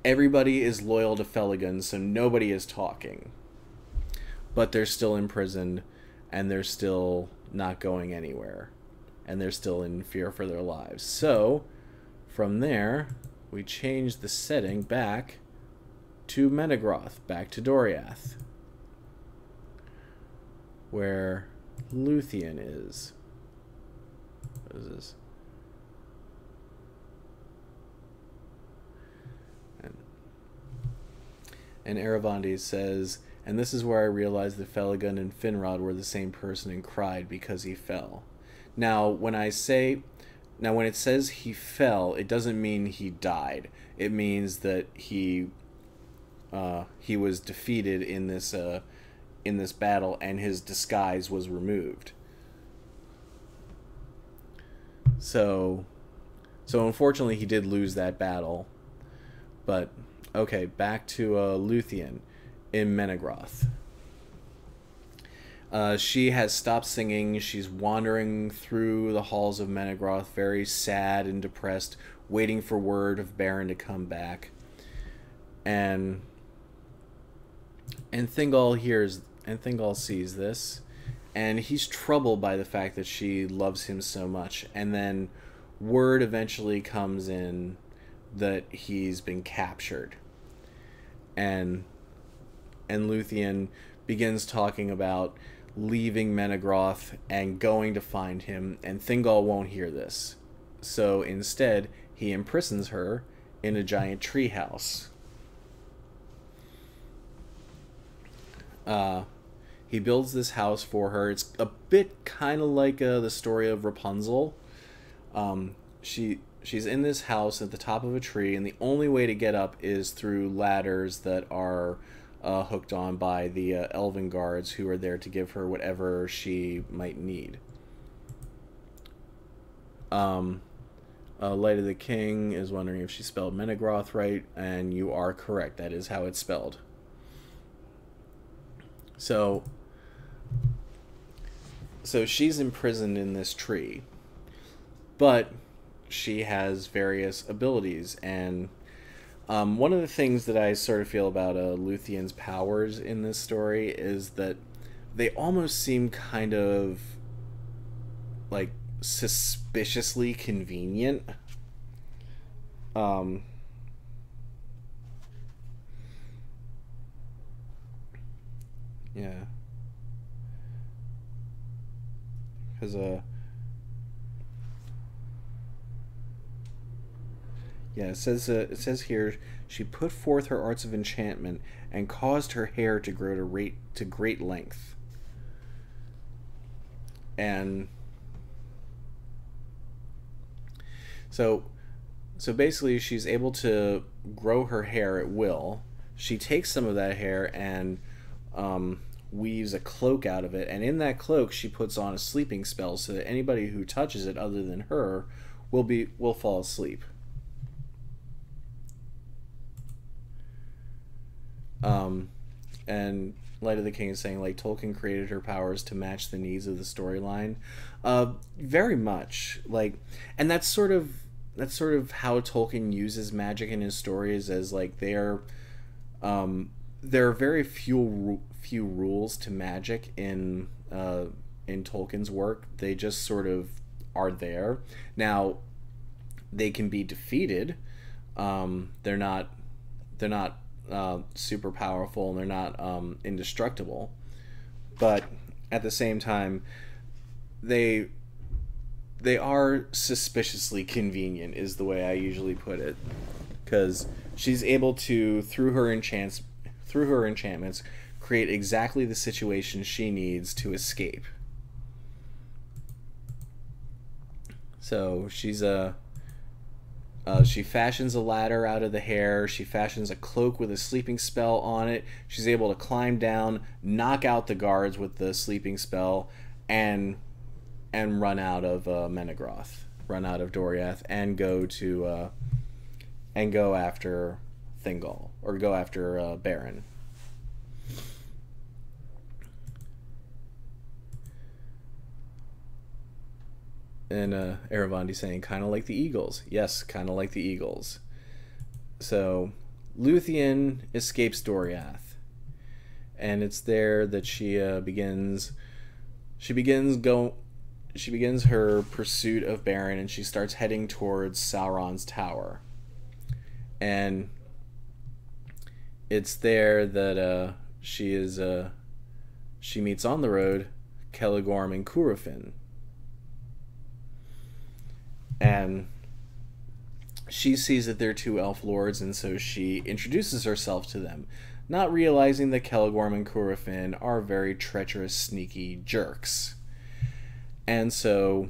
everybody is loyal to Felagund, so nobody is talking. But they're still imprisoned, and they're still not going anywhere, and they're still in fear for their lives. So from there we change the setting back to Menegroth, back to Doriath, where Lúthien is. What is this? And Eravandi says, and this is where I realized that Felagund and Finrod were the same person and cried because he fell. Now, when it says he fell, it doesn't mean he died. It means that he was defeated in this battle, and his disguise was removed. So unfortunately, he did lose that battle. But okay, back to Lúthien in Menegroth. She has stopped singing. She's wandering through the halls of Menegroth, very sad and depressed, waiting for word of Beren to come back. And Thingol sees this, and he's troubled by the fact that she loves him so much. And then word eventually comes in that he's been captured. And Lúthien begins talking about leaving Menegroth and going to find him, and Thingol won't hear this. So instead, he imprisons her in a giant treehouse. He builds this house for her. It's a bit kind of like the story of Rapunzel, She's in this house at the top of a tree, and the only way to get up is through ladders that are hooked on by the elven guards who are there to give her whatever she might need. Light of the King is wondering if she spelled Menegroth right, and you are correct. That is how it's spelled. So she's imprisoned in this tree, but she has various abilities, and one of the things that I sort of feel about Lúthien's powers in this story is that they almost seem kind of like suspiciously convenient. Yeah, because yeah, it says here she put forth her arts of enchantment and caused her hair to grow to great length. And so basically she's able to grow her hair at will. She takes some of that hair and weaves a cloak out of it, and in that cloak she puts on a sleeping spell so that anybody who touches it other than her will fall asleep. And Light of the King is saying, like, Tolkien created her powers to match the needs of the storyline. Very much. Like, and that's sort of how Tolkien uses magic in his stories, as like there are very few rules to magic in Tolkien's work. They just sort of are there. Now, they can be defeated. They're not super powerful, and they're not indestructible, but at the same time they are suspiciously convenient, is the way I usually put it, because she's able to, through her enchantments, create exactly the situation she needs to escape. So she fashions a ladder out of the hair. She fashions a cloak with a sleeping spell on it. She's able to climb down, knock out the guards with the sleeping spell, and run out of Menegroth, run out of Doriath, and go after Thingol, or go after Beren. And Eravandi saying, kind of like the Eagles. Yes, kind of like the Eagles. So Lúthien escapes Doriath, and it's there that she begins her pursuit of Beren, and she starts heading towards Sauron's tower. And it's there that she meets on the road Celegorm and Curufin. And she sees that they're two elf lords, and so she introduces herself to them, not realizing that Celegorm and Curufin are very treacherous, sneaky jerks. And so,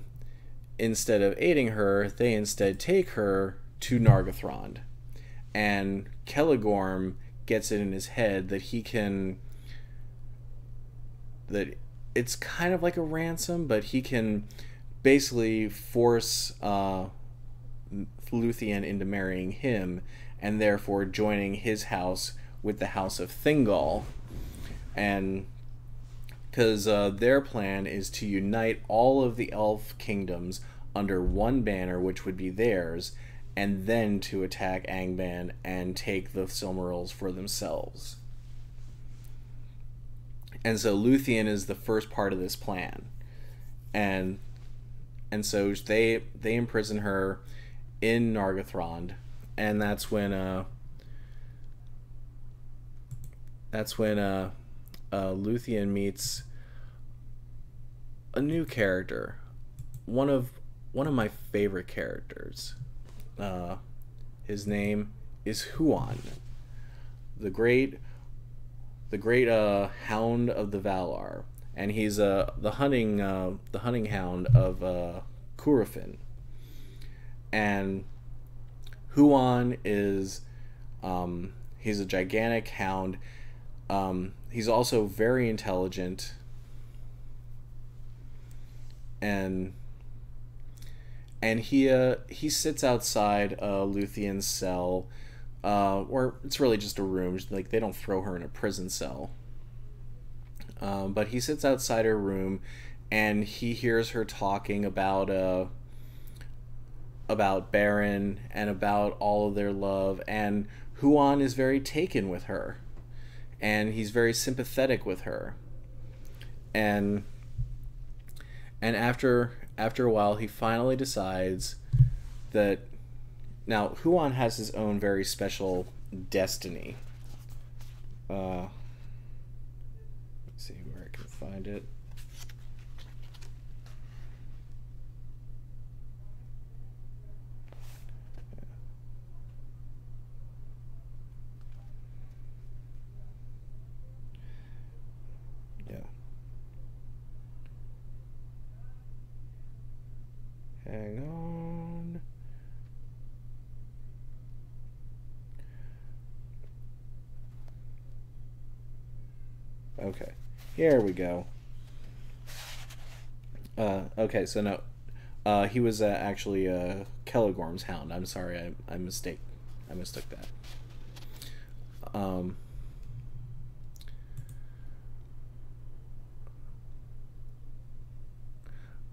instead of aiding her, they instead take her to Nargothrond. And Celegorm gets it in his head that that it's kind of like a ransom, but he can basically force Lúthien into marrying him, and therefore joining his house with the house of Thingol. And because their plan is to unite all of the elf kingdoms under one banner, which would be theirs, and then to attack Angband and take the Silmarils for themselves. And so Lúthien is the first part of this plan. And so they imprison her in Nargothrond, and that's when Lúthien meets a new character, one of my favorite characters. His name is Huan, the great hound of the Valar. And he's the hunting hound of Curufin. And Huan is he's a gigantic hound. He's also very intelligent, and he sits outside Lúthien's cell, or it's really just a room. Like, they don't throw her in a prison cell, but he sits outside her room, and he hears her talking about Beren and about all of their love, and Huan is very taken with her, and he's very sympathetic with her, and after a while he finally decides that now Huan has his own very special destiny. Let's see where I can find it. Hang on. Okay, here we go. Okay, so no, he was actually Celegorm's hound. I'm sorry, I mistook that.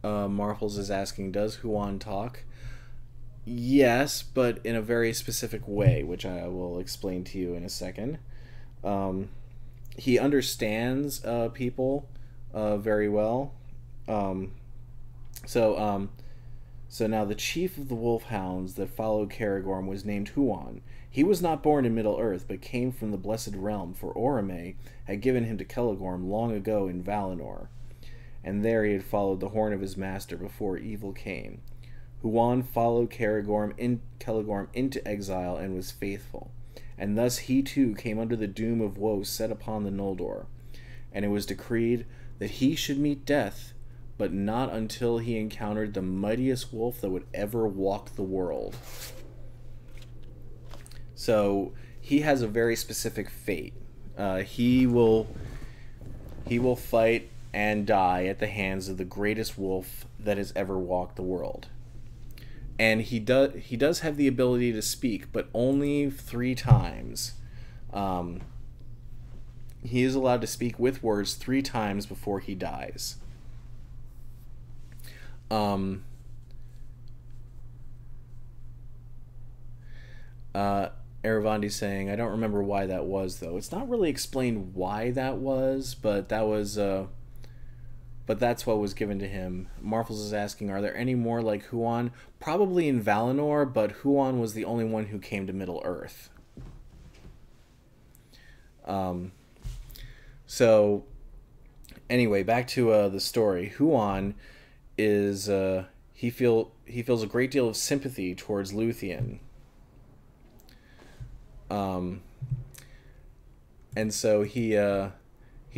Marples is asking, does Huan talk? Yes, but in a very specific way, which I will explain to you in a second. He understands people very well. So now the chief of the wolfhounds that followed Celegorm was named Huan. He was not born in Middle-earth, but came from the Blessed Realm, for Orome had given him to Celegorm long ago in Valinor, and there he had followed the horn of his master before evil came. Huan followed Celegorm into exile and was faithful, and thus he too came under the doom of woe set upon the Noldor, and it was decreed that he should meet death, but not until he encountered the mightiest wolf that would ever walk the world. So he has a very specific fate. He will fight and die at the hands of the greatest wolf that has ever walked the world. And he does have the ability to speak, but only 3 times. He is allowed to speak with words 3 times before he dies. Aravandi's saying, I don't remember why that was, though. It's not really explained why that was, but that was but that's what was given to him. Marfels is asking, are there any more like Huan? Probably in Valinor, but Huan was the only one who came to Middle-earth. So, anyway, back to the story. Huan is, he feels a great deal of sympathy towards Lúthien. And so he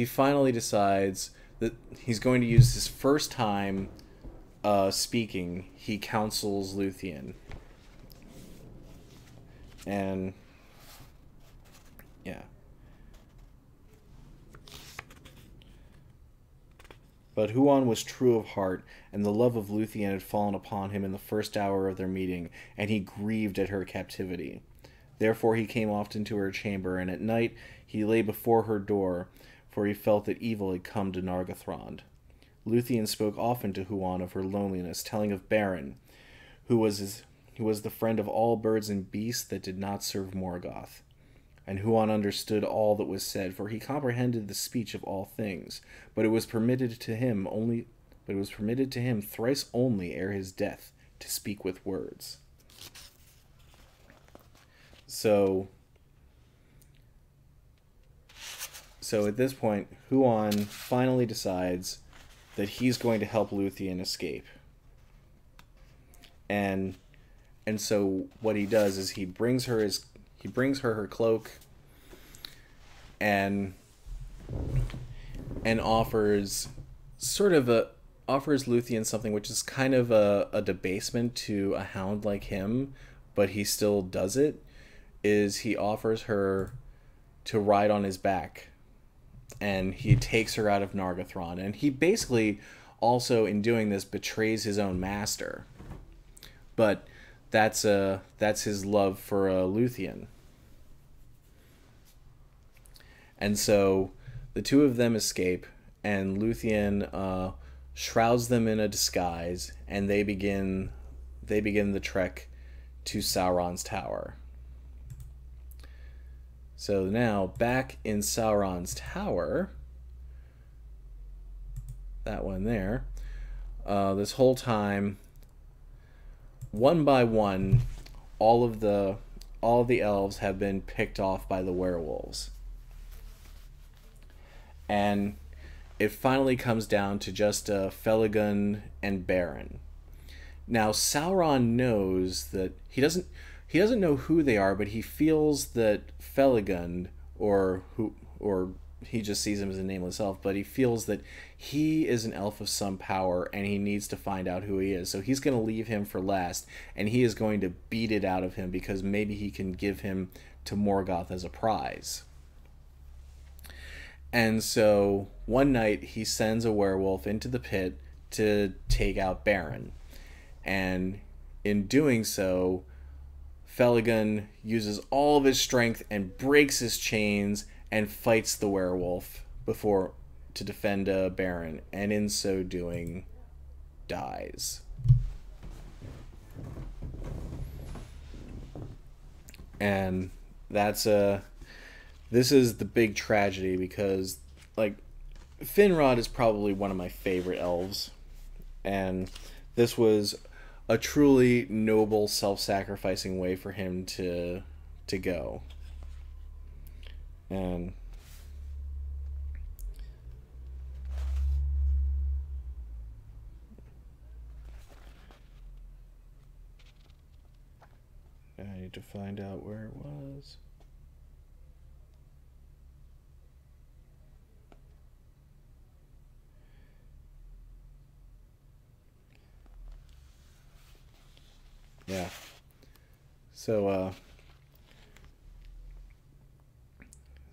finally decides that he's going to use his first time speaking. He counsels Lúthien. And yeah. But Huan was true of heart, and the love of Lúthien had fallen upon him in the first hour of their meeting, and he grieved at her captivity. Therefore he came often to her chamber, and at night he lay before her door, for he felt that evil had come to Nargothrond. Lúthien spoke often to Huan of her loneliness, telling of Beren, who was the friend of all birds and beasts that did not serve Morgoth. And Huan understood all that was said, for he comprehended the speech of all things, but it was permitted to him thrice only ere his death to speak with words. So at this point, Huan finally decides that he's going to help Lúthien escape. And so what he does is he brings her her cloak and offers sort of a offers Lúthien something which is kind of a debasement to a hound like him, but he still does it, is he offers her to ride on his back, and he takes her out of Nargothrond, and he basically also in doing this betrays his own master. But that's his love for Lúthien. And so the two of them escape, and Lúthien shrouds them in a disguise, and they begin the trek to Sauron's tower. So now, back in Sauron's tower, that one there, this whole time, one by one, all of the elves have been picked off by the werewolves. And it finally comes down to just Felagund and Beren. Now Sauron knows that he doesn't know who they are, but he feels that Felagund, or he just sees him as a nameless elf, but he feels that he is an elf of some power, and he needs to find out who he is. So he's going to leave him for last, and he is going to beat it out of him because maybe he can give him to Morgoth as a prize. And so one night he sends a werewolf into the pit to take out Beren. And in doing so, Felagund uses all of his strength and breaks his chains and fights the werewolf to defend Beren, and in so doing dies. And this is the big tragedy, because like Finrod is probably one of my favorite elves, and this was a truly noble, self-sacrificing way for him to go. And I need to find out where it was. Yeah. So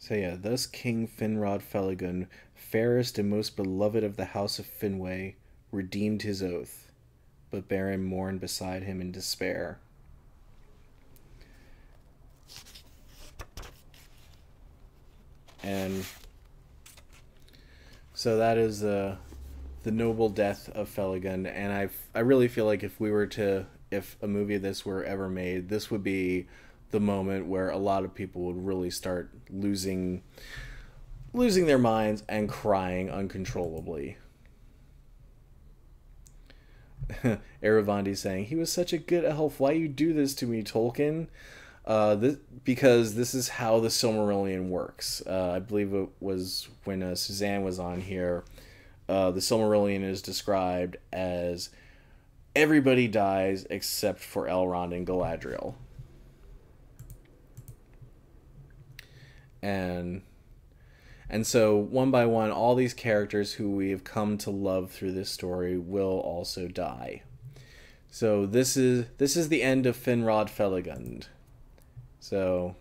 yeah, thus King Finrod Felagund, fairest and most beloved of the house of Finwë, redeemed his oath, but Beren mourned beside him in despair. And so that is the noble death of Felagund, and I really feel like if a movie of this were ever made, this would be the moment where a lot of people would really start losing their minds and crying uncontrollably. Eravandi saying, "He was such a good elf. Why you do this to me, Tolkien?" Because this is how the Silmarillion works. I believe it was when Suzanne was on here. The Silmarillion is described as everybody dies except for Elrond and Galadriel. And so one by one, all these characters who we have come to love through this story will also die. So this is the end of Finrod Felagund. So,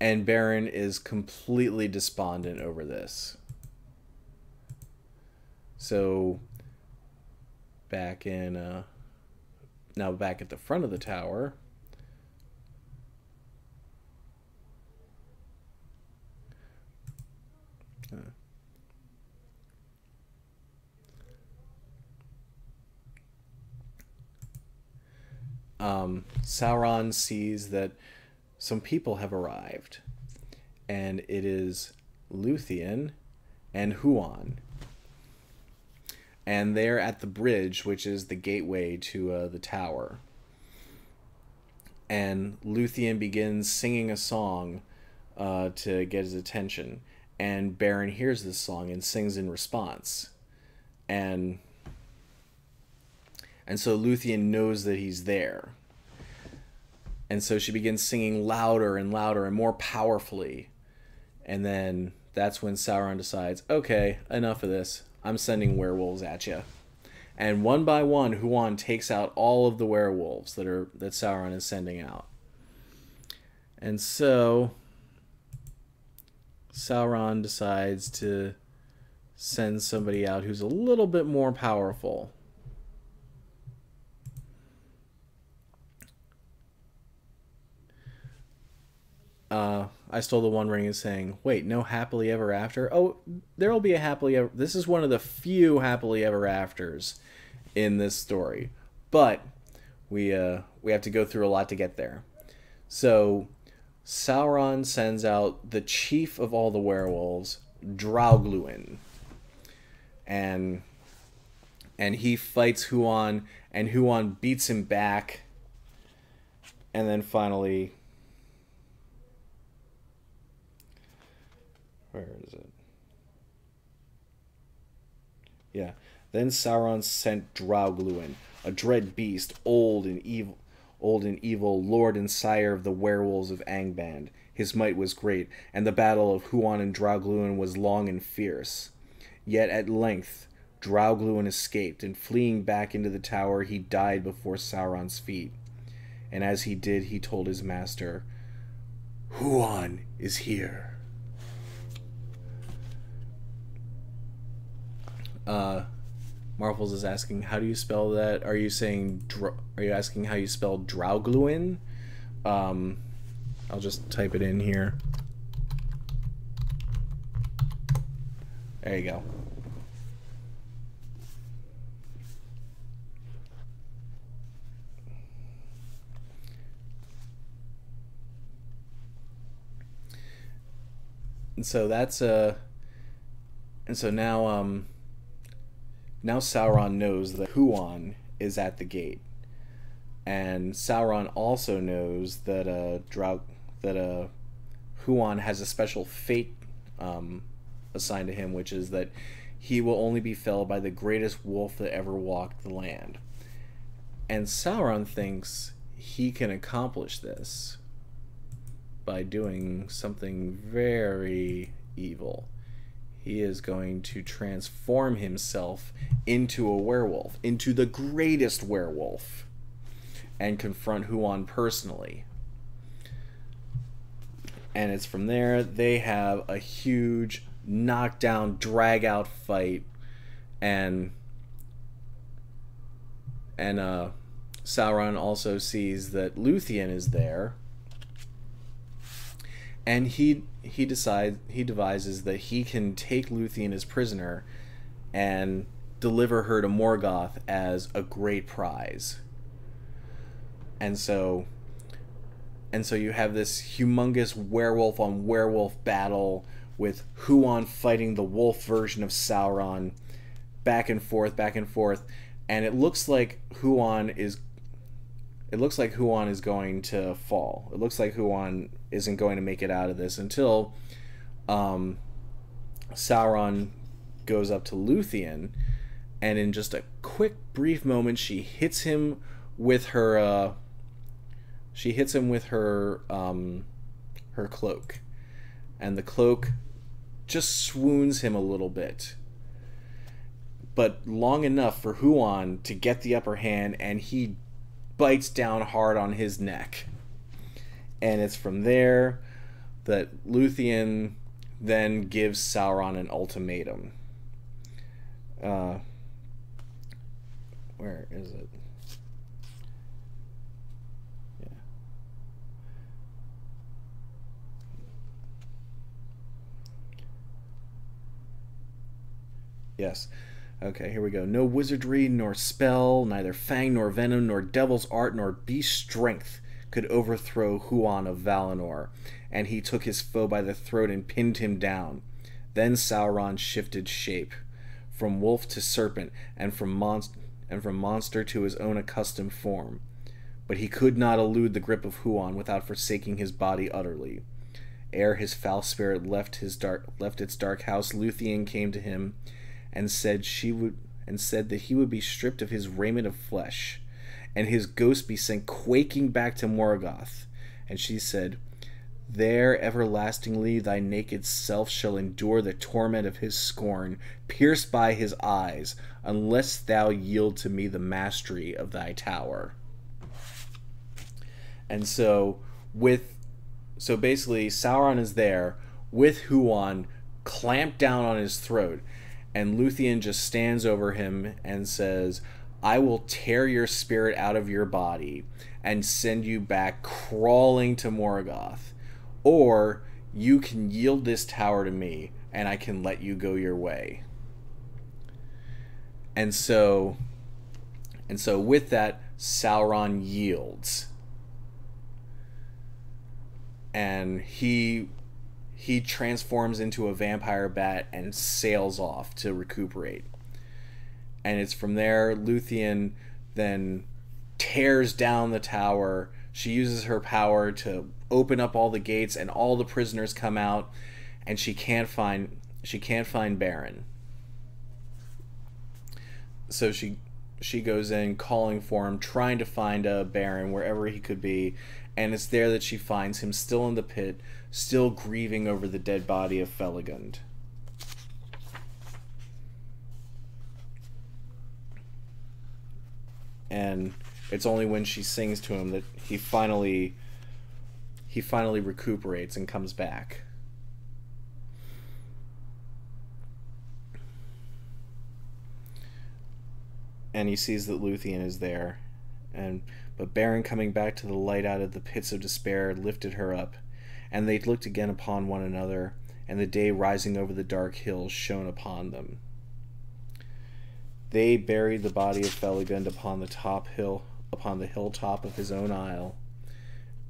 and Beren is completely despondent over this. So back at the front of the tower, Sauron sees that some people have arrived, and it is Lúthien and Huan. And they're at the bridge, which is the gateway to the tower. And Lúthien begins singing a song to get his attention. And Beren hears this song and sings in response. And so Lúthien knows that he's there. And so she begins singing louder and louder and more powerfully. And then that's when Sauron decides, okay, enough of this. I'm sending werewolves at you. And one by one, Huan takes out all of the werewolves that Sauron is sending out. And so Sauron decides to send somebody out who's a little bit more powerful. I Stole the One Ring is saying, wait, no happily ever after? Oh, there'll be a happily ever... This is one of the few happily ever afters in this story. But we have to go through a lot to get there. So Sauron sends out the chief of all the werewolves, Draugluin. And he fights Huan, and Huan beats him back. And then finally... Where is it? Yeah. Then Sauron sent Draugluin, a dread beast, old and evil, lord and sire of the werewolves of Angband. His might was great, and the battle of Huan and Draugluin was long and fierce. Yet at length Draugluin escaped, and fleeing back into the tower, he died before Sauron's feet. And as he did, he told his master, "Huan is here." Marvels is asking, how do you spell that? Are you asking how you spell Draugluin? I'll just type it in here. There you go. And so that's and so now now Sauron knows that Huan is at the gate, and Sauron also knows that Huan has a special fate assigned to him, which is that he will only be felled by the greatest wolf that ever walked the land. And Sauron thinks he can accomplish this by doing something very evil. He is going to transform himself into a werewolf, into the greatest werewolf, and confront Huan personally. And it's from there they have a huge knockdown, drag-out fight, and Sauron also sees that Lúthien is there, and he devises that he can take Lúthien as prisoner and deliver her to Morgoth as a great prize. And so you have this humongous werewolf on werewolf battle with Huan fighting the wolf version of Sauron, back and forth, and it looks like Huan is going to fall. It looks like Huan isn't going to make it out of this until Sauron goes up to Lúthien, and in just a quick, brief moment, she hits him with her her cloak, and the cloak just swoons him a little bit, but long enough for Huan to get the upper hand, and he bites down hard on his neck. And it's from there that Lúthien then gives Sauron an ultimatum. Where is it? Yeah. Yes. Okay, here we go. No wizardry, nor spell, neither fang, nor venom, nor devil's art, nor beast strength could overthrow Huan of Valinor, and he took his foe by the throat and pinned him down. Then Sauron shifted shape, from wolf to serpent, and from monster to his own accustomed form. But he could not elude the grip of Huan without forsaking his body utterly. Ere his foul spirit left its dark house, Lúthien came to him and said that he would be stripped of his raiment of flesh, and his ghost be sent quaking back to Morgoth. And she said, There everlastingly thy naked self shall endure the torment of his scorn, pierced by his eyes, unless thou yield to me the mastery of thy tower. And so basically Sauron is there with Huan clamped down on his throat, and Lúthien just stands over him and says, I will tear your spirit out of your body and send you back crawling to Morgoth. Or you can yield this tower to me and I can let you go your way. And so with that, Sauron yields. And he transforms into a vampire bat and sails off to recuperate. And it's from there Lúthien then tears down the tower. She uses her power to open up all the gates, and all the prisoners come out, and she can't find Beren. So she goes in calling for him, trying to find Beren wherever he could be, and it's there that she finds him still in the pit, still grieving over the dead body of Felagund. And it's only when she sings to him that he finally recuperates and comes back. And he sees that Lúthien is there, but Beren, coming back to the light out of the pits of despair, lifted her up, and they looked again upon one another, and the day rising over the dark hills shone upon them. They buried the body of Felagund upon the hilltop of his own isle,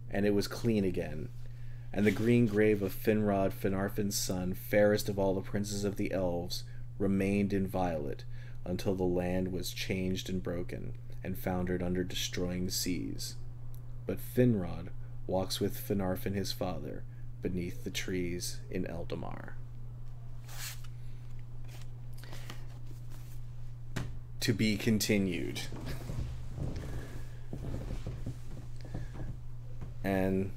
and it was clean again. And the green grave of Finrod, Finarfin's son, fairest of all the princes of the elves, remained inviolate until the land was changed and broken, and foundered under destroying seas. But Finrod walks with Finarfin his father beneath the trees in Eldamar. To be continued. And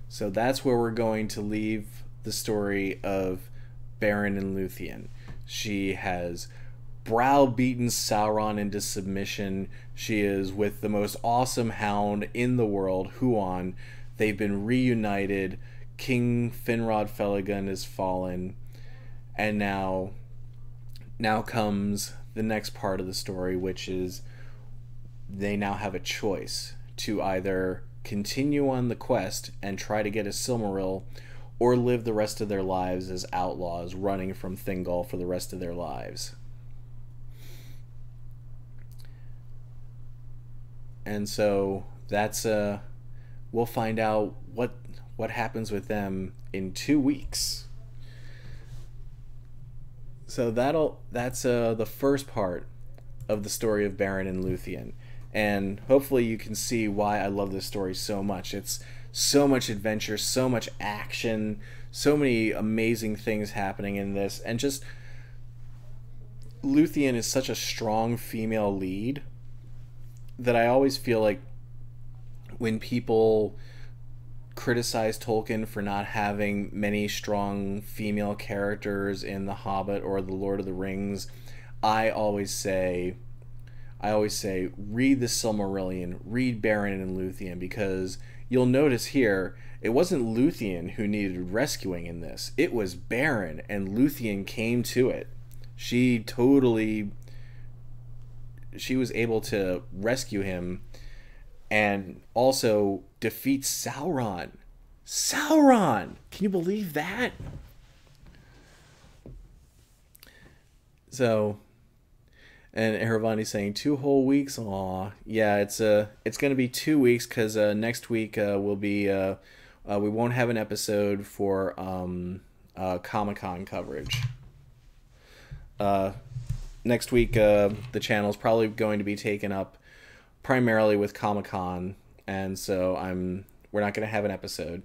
so that's where we're going to leave the story of Beren and Lúthien. She has browbeaten Sauron into submission. She is with the most awesome hound in the world, Huan. They've been reunited. King Finrod Felagund has fallen. And now comes the next part of the story, which is they now have a choice to either continue on the quest and try to get a Silmaril, or live the rest of their lives as outlaws running from Thingol for the rest of their lives. And so that's we'll find out what happens with them in 2 weeks. So that's the first part of the story of Beren and Lúthien. And hopefully you can see why I love this story so much. It's so much adventure, so much action, so many amazing things happening in this. And just Lúthien is such a strong female lead that I always feel like when people criticize Tolkien for not having many strong female characters in The Hobbit or The Lord of the Rings, I always say read the Silmarillion, read Beren and Lúthien, because you'll notice here it wasn't Lúthien who needed rescuing in this. It was Beren, and Lúthien came to it. She was able to rescue him and also defeat Sauron. Sauron! Can you believe that? So, and Eravani's saying 2 whole weeks. Aw, yeah, it's going to be 2 weeks because next week will be we won't have an episode for Comic-Con coverage. Next week the channel's probably going to be taken up primarily with Comic-Con, and so we're not going to have an episode.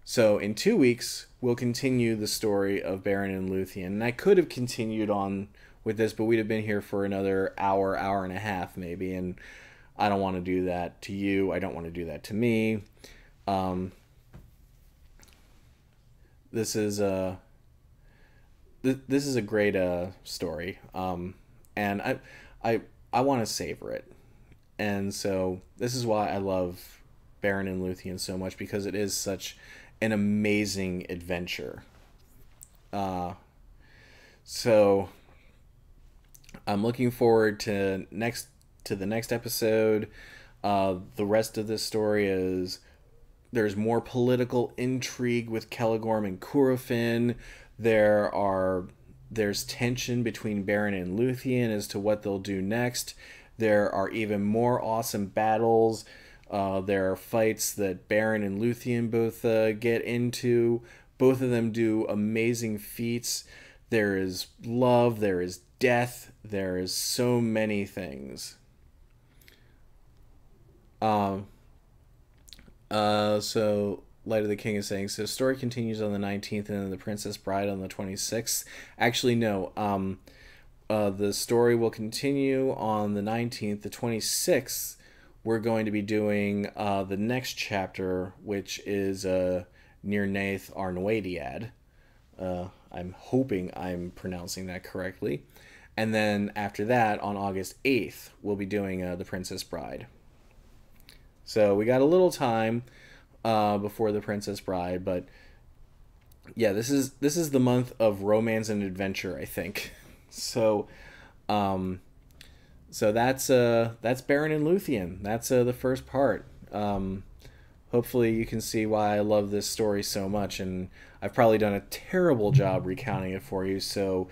So in 2 weeks we'll continue the story of Beren and Lúthien. And I could have continued on with this, but we'd have been here for another hour and a half maybe, and I don't want to do that to you. I don't want to do that to me. this is a this is a great story, and I I want to savor it, and so this is why I love Beren and Lúthien so much, because it is such an amazing adventure. Uh, so I'm looking forward to the next episode. The rest of this story is there's more political intrigue with Celegorm and Curufin. There's tension between Beren and Lúthien as to what they'll do next. There are even more awesome battles. There are fights that Beren and Lúthien both get into. Both of them do amazing feats. There is love. There is death. There is so many things. Um, so Light of the King is saying, so story continues on the 19th and then the Princess Bride on the 26th. Actually, no. The story will continue on the 19th. The 26th, we're going to be doing the next chapter, which is Near Nath Arnwadiad. I'm hoping I'm pronouncing that correctly. And then after that, on August 8th, we'll be doing The Princess Bride. So we got a little time before The Princess Bride, but yeah, this is the month of romance and adventure, I think. So, um, so that's Beren and Lúthien. That's the first part. Hopefully, you can see why I love this story so much, and I've probably done a terrible job recounting it for you. So,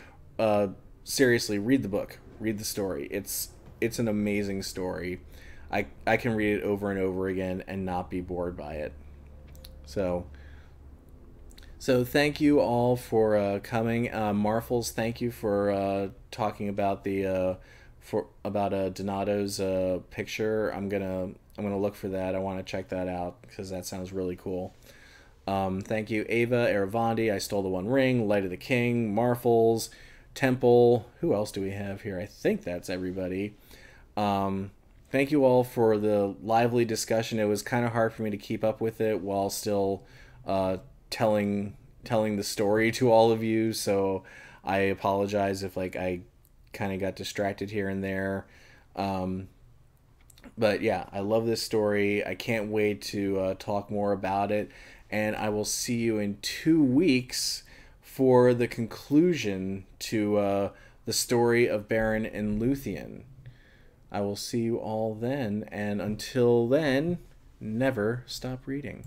seriously, read the book, read the story. It's an amazing story. I can read it over and over again and not be bored by it. So thank you all for coming. Marfels, thank you for talking about the for about Donato's picture. I'm gonna look for that. I want to check that out because that sounds really cool. Thank you, Ava, Eravandi, I Stole the One Ring, Light of the King, Marfels, Temple. Who else do we have here? I think that's everybody. Thank you all for the lively discussion. It was kind of hard for me to keep up with it while still uh, telling the story to all of you. So I apologize if I kind of got distracted here and there. Um, but yeah, I love this story. I can't wait to talk more about it, and I will see you in 2 weeks for the conclusion to the story of Beren and Lúthien. I will see you all then, and until then, never stop reading.